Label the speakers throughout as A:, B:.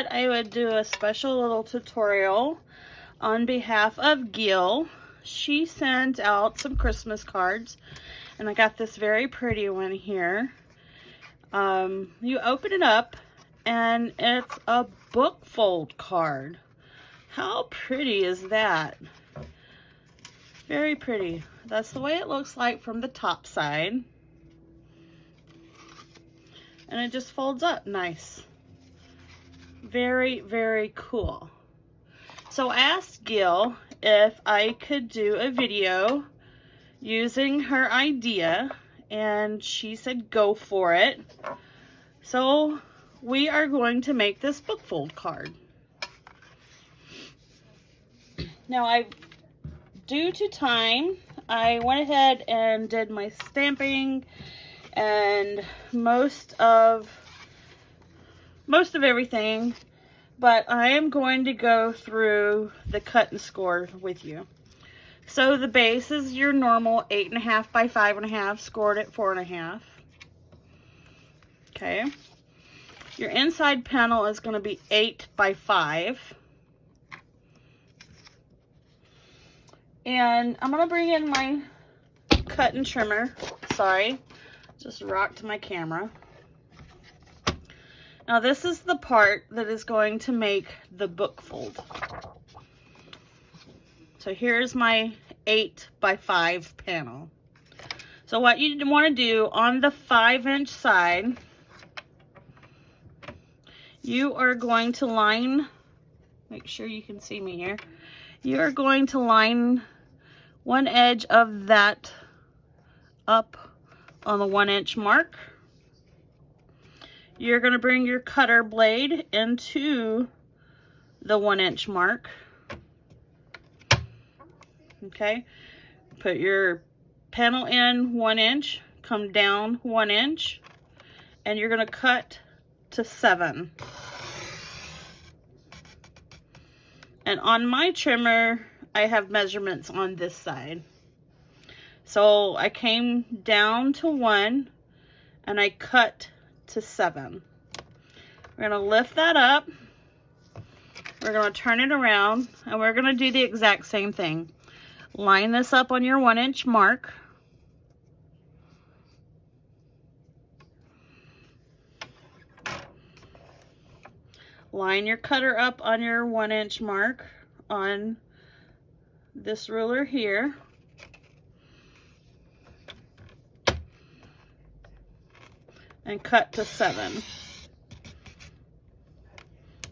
A: thought I would do a special little tutorial on behalf of Gil. She sent out some Christmas cards, and I got this very pretty one here. You open it up, and it's a book fold card. How pretty is that? Very pretty. That's the way it looks like from the top side. And it just folds up nice. Very, very cool. So I asked Gil if I could do a video using her idea, and she said go for it. So we are going to make this book fold card. Now, due to time, I went ahead and did my stamping and most of everything, but I am going to go through the cut and score with you. So the base is your normal 8.5 by 5.5, scored at 4.5. Okay. Your inside panel is going to be 8 by 5. And I'm going to bring in my cut and trimmer. Sorry, just rocked my camera. Now this is the part that is going to make the book fold. So here's my 8 by 5 panel. So what you want to do on the 5-inch side, you are going to line, make sure you can see me here. You are going to line one edge of that up on the 1-inch mark. You're going to bring your cutter blade into the 1-inch mark. Okay, put your panel in 1 inch, come down 1 inch, and you're going to cut to 7. And on my trimmer, I have measurements on this side. So I came down to 1 and I cut to 7. We're going to lift that up. We're going to turn it around, and we're going to do the exact same thing. Line this up on your 1-inch mark. Line your cutter up on your 1-inch mark on this ruler here. And cut to 7.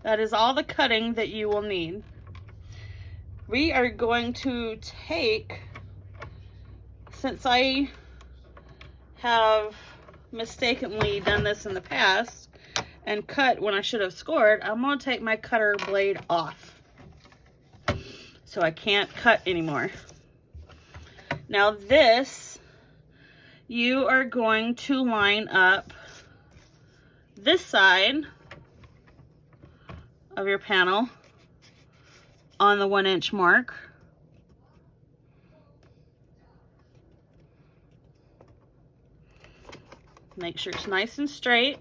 A: That is all the cutting that you will need. We are going to take, since I have mistakenly done this in the past and cut when I should have scored, I'm going to take my cutter blade off. So I can't cut anymore. Now this, you are going to line up this side of your panel on the 1-inch mark. Make sure it's nice and straight.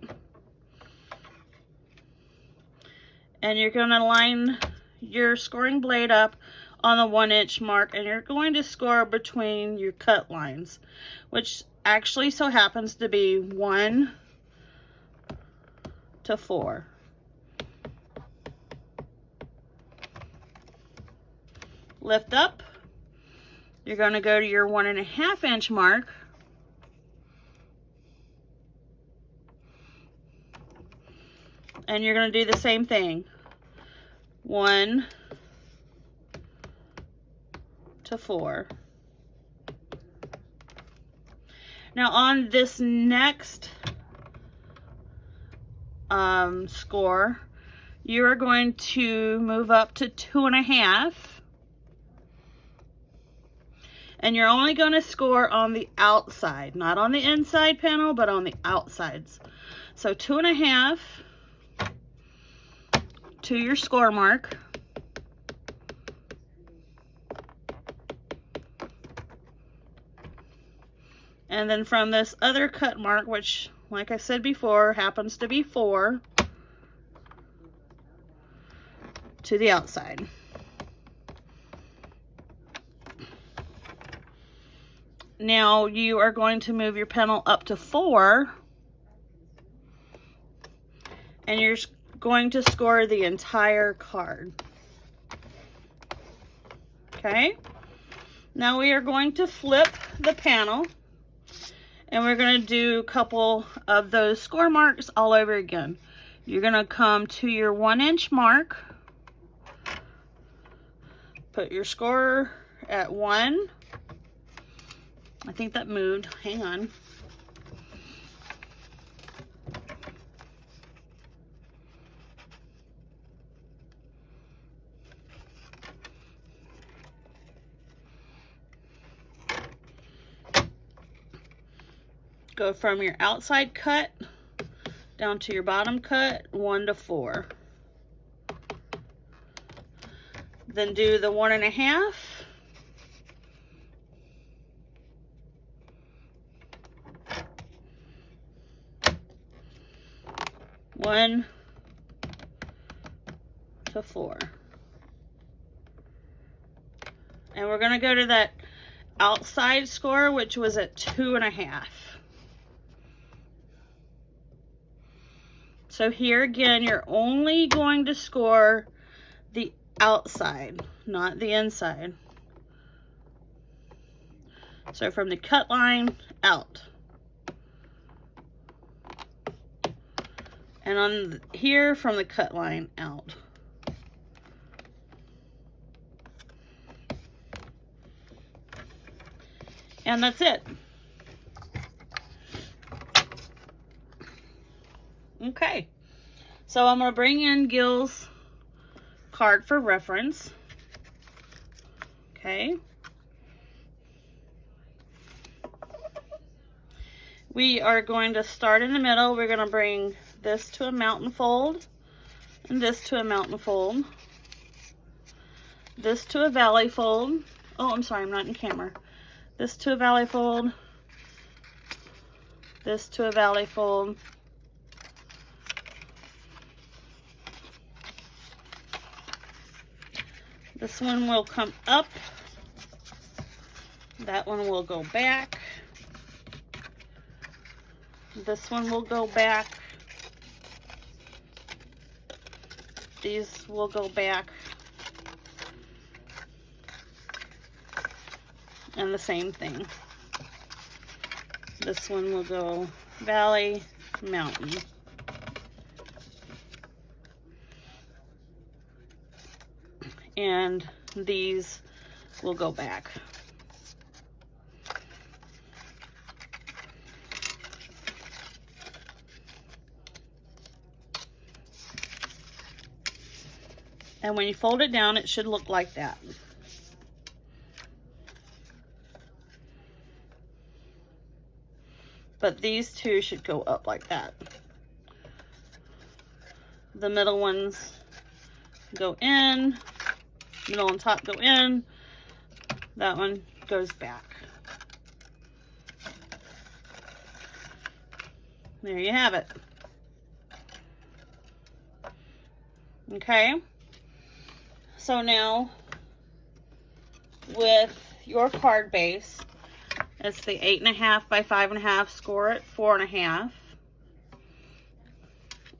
A: And you're going to line your scoring blade up on the 1-inch mark, and you're going to score between your cut lines, which actually so happens to be 1 to 4. Lift up. You're going to go to your 1.5-inch mark. And you're going to do the same thing. 1 to 4. Now on this next score, you are going to move up to 2.5. And you're only going to score on the outside, not on the inside panel, but on the outsides. So 2.5 to your score mark. And then from this other cut mark, which, like I said before, happens to be 4, to the outside. Now you are going to move your panel up to 4, and you're going to score the entire card. Okay, now we are going to flip the panel, and we're going to do a couple of those score marks all over again. You're going to come to your 1-inch mark, put your score at 1. I think that moved. Hang on. Go from your outside cut down to your bottom cut, 1 to 4. Then do the 1.5. One to 4. And we're going to go to that outside score, which was at 2.5. So here again, you're only going to score the outside, not the inside. So from the cut line out. And on here from the cut line out. And that's it. Okay. So I'm going to bring in Gil's card for reference. Okay. We are going to start in the middle. We're going to bring this to a mountain fold, and this to a mountain fold, this to a valley fold. Oh, I'm sorry, I'm not in camera. This to a valley fold, this to a valley fold, this one will come up, that one will go back, this one will go back, these will go back, and the same thing. This one will go valley, mountain. And these will go back. And when you fold it down, it should look like that. But these two should go up like that. The middle ones go in, middle and top go in, that one goes back. There you have it. Okay. So now, with your card base, it's the 8.5 by 5.5, score at 4.5.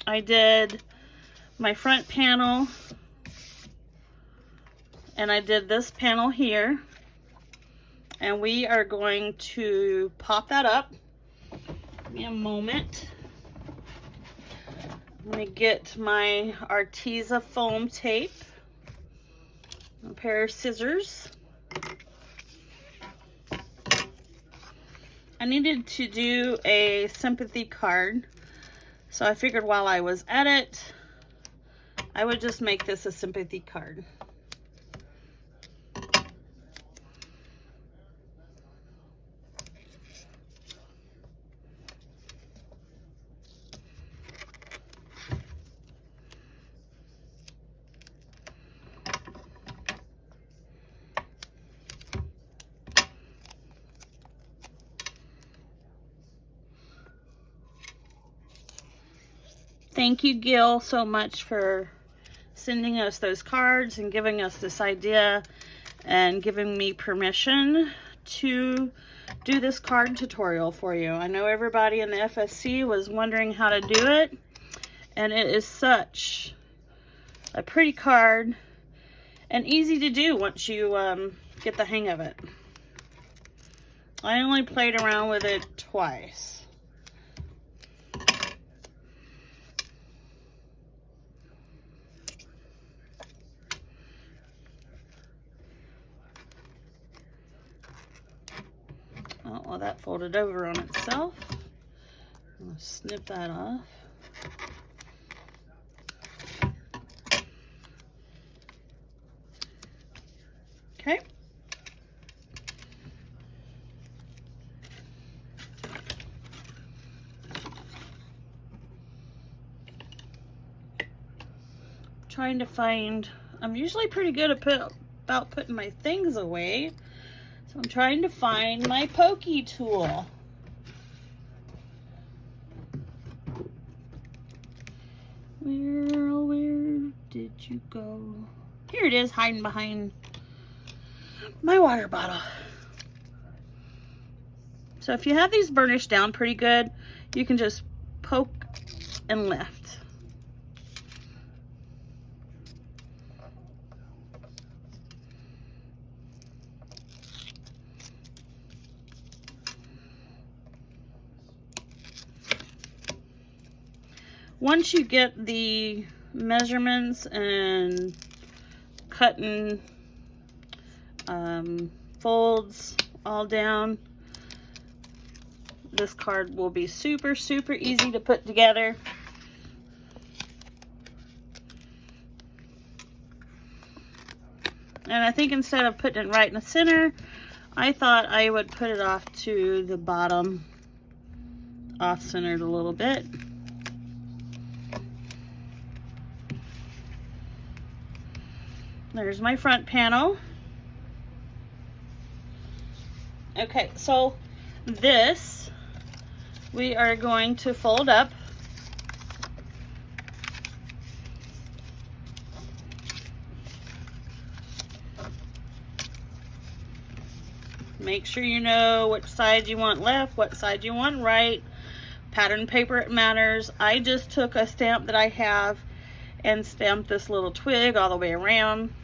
A: I did my front panel, and I did this panel here, and we are going to pop that up. Give me a moment. Let me get my Arteza foam tape, a pair of scissors. I needed to do a sympathy card, so I figured while I was at it, I would just make this a sympathy card. Thank you, Gil, so much for sending us those cards and giving us this idea and giving me permission to do this card tutorial for you. I know everybody in the FSC was wondering how to do it, and it is such a pretty card and easy to do once you get the hang of it. I only played around with it twice. Oh, well, that folded over on itself. I'm going to snip that off. Okay. Trying to find, I'm usually pretty good about putting my things away. So I'm trying to find my pokey tool. Where did you go? Here it is, hiding behind my water bottle. So if you have these burnished down pretty good, you can just poke and lift. Once you get the measurements and cutting folds all down, this card will be super, super easy to put together. And I think instead of putting it right in the center, I thought I would put it off to the bottom, off-centered a little bit. There's my front panel. Okay, so this we are going to fold up. Make sure you know which side you want left, what side you want right. Pattern paper, it matters. I just took a stamp that I have and stamped this little twig all the way around.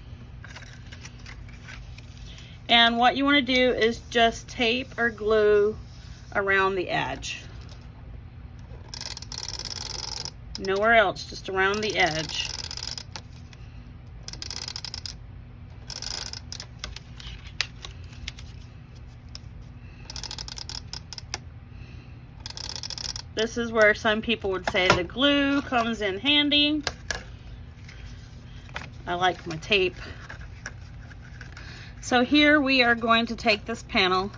A: And what you want to do is just tape or glue around the edge. Nowhere else, just around the edge. This is where some people would say the glue comes in handy. I like my tape. So here we are going to take this panel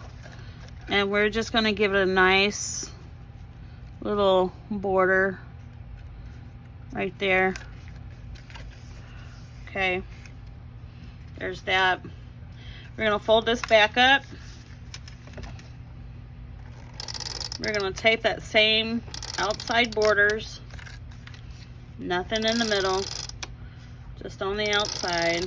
A: and we're just going to give it a nice little border right there. Okay, there's that. We're going to fold this back up. We're going to tape that same outside borders. Nothing in the middle, just on the outside.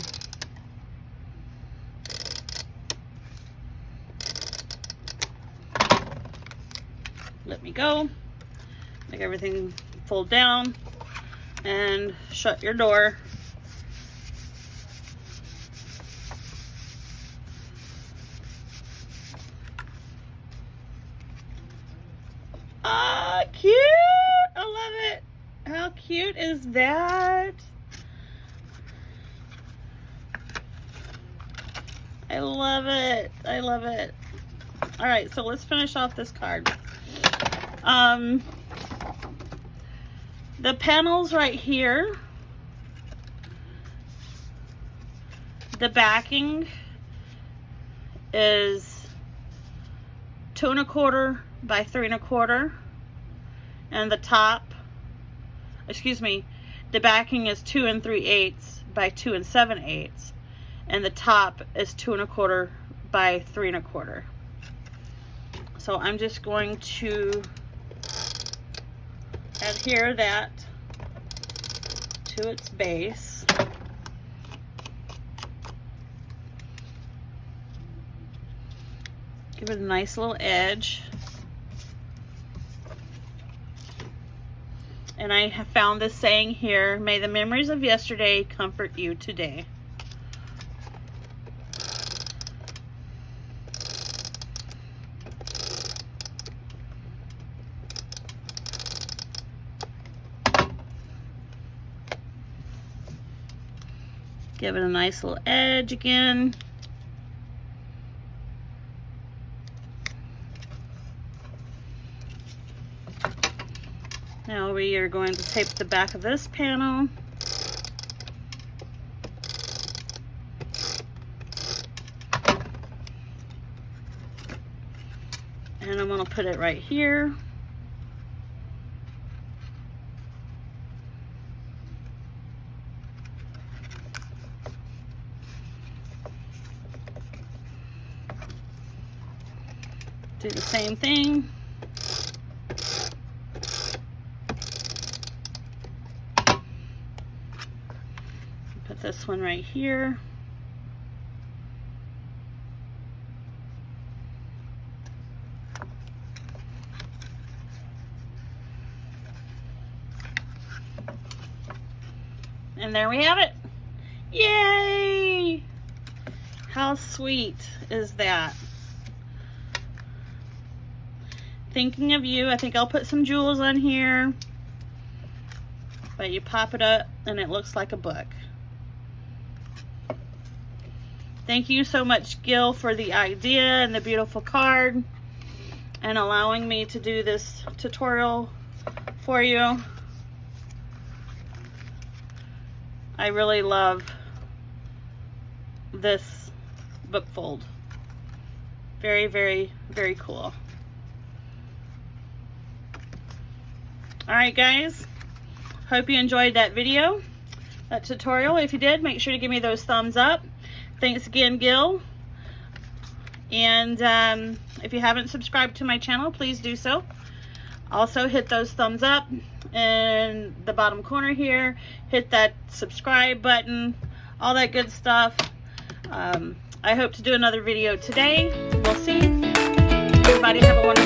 A: Let me go. Make everything fold down and shut your door. Ah, cute! I love it. How cute is that? I love it. I love it. All right, so let's finish off this card. The panels right here, the backing is 2 1/4 by 3 1/4, and the top, excuse me, the backing is 2 3/8 by 2 7/8, and the top is 2 1/4 by 3 1/4. So I'm just going to adhere that to its base. Give it a nice little edge. And I have found this saying here, may the memories of yesterday comfort you today. Give it a nice little edge again. Now we are going to tape the back of this panel. And I'm going to put it right here. Do the same thing. Put this one right here. And there we have it. Yay! How sweet is that? Thinking of you. I think I'll put some jewels on here. But you pop it up and it looks like a book. Thank you so much, Gil, for the idea and the beautiful card and allowing me to do this tutorial for you. I really love this book fold. Very, very, very cool. All right, guys. Hope you enjoyed that video, that tutorial. If you did, make sure to give me those thumbs up. Thanks again, Gil. And if you haven't subscribed to my channel, please do so. Also, hit those thumbs up in the bottom corner here. Hit that subscribe button, all that good stuff. I hope to do another video today. We'll see. Everybody have a wonderful